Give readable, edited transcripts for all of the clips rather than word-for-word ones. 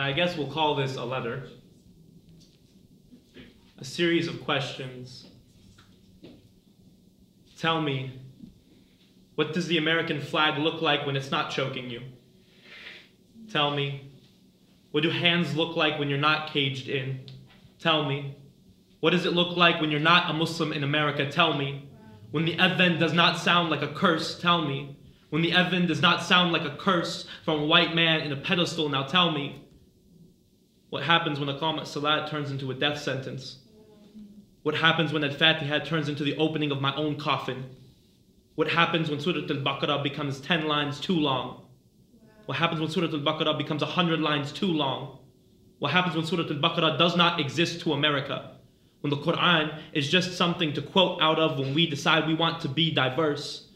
I guess we'll call this a letter. A series of questions. Tell me, what does the American flag look like when it's not choking you? Tell me, what do hands look like when you're not caged in? Tell me, what does it look like when you're not a Muslim in America? Tell me, when the adhan does not sound like a curse? Tell me, when the adhan does not sound like a curse from a white man in a pedestal? Now tell me, what happens when Iqamat Salat turns into a death sentence? What happens when Al-Fatiha turns into the opening of my own coffin? What happens when Surah Al-Baqarah becomes 10 lines too long? What happens when Surah Al-Baqarah becomes 100 lines too long? What happens when Surah Al-Baqarah does not exist to America? When the Quran is just something to quote out of when we decide we want to be diverse?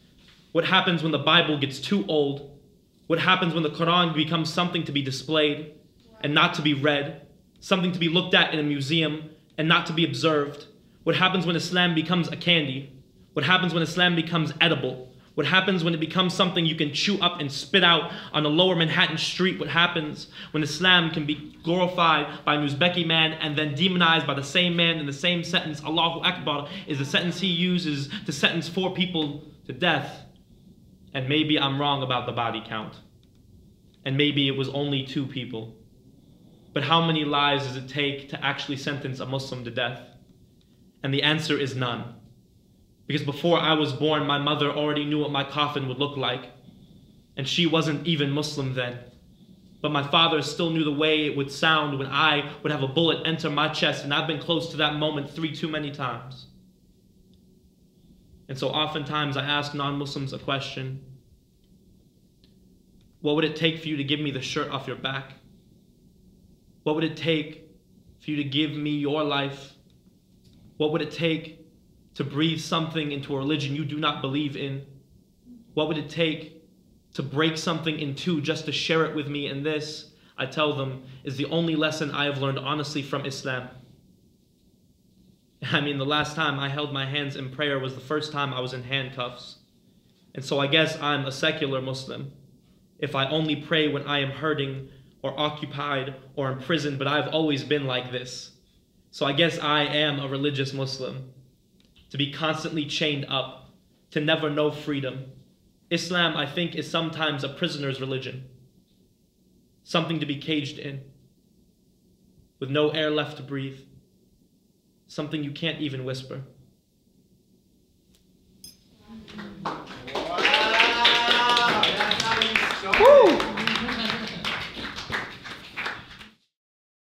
What happens when the Bible gets too old? What happens when the Quran becomes something to be displayed and not to be read? Something to be looked at in a museum and not to be observed? What happens when Islam becomes a candy? What happens when Islam becomes edible? What happens when it becomes something you can chew up and spit out on a lower Manhattan street? What happens when Islam can be glorified by an Uzbeki man and then demonized by the same man in the same sentence? Allahu Akbar is the sentence he uses to sentence 4 people to death. And maybe I'm wrong about the body count. And maybe it was only 2 people. But how many lives does it take to actually sentence a Muslim to death? And the answer is none. Because before I was born, my mother already knew what my coffin would look like. And she wasn't even Muslim then. But my father still knew the way it would sound when I would have a bullet enter my chest, and I've been close to that moment 3 too many times. And so oftentimes I ask non-Muslims a question. What would it take for you to give me the shirt off your back? What would it take for you to give me your life? What would it take to breathe something into a religion you do not believe in? What would it take to break something in 2 just to share it with me? And this, I tell them, is the only lesson I have learned honestly from Islam. I mean, the last time I held my hands in prayer was the first time I was in handcuffs. And so I guess I'm a secular Muslim if I only pray when I am hurting or occupied or in prison, but I've always been like this. So I guess I am a religious Muslim. To be constantly chained up, to never know freedom. Islam, I think, is sometimes a prisoner's religion. Something to be caged in, with no air left to breathe. Something you can't even whisper.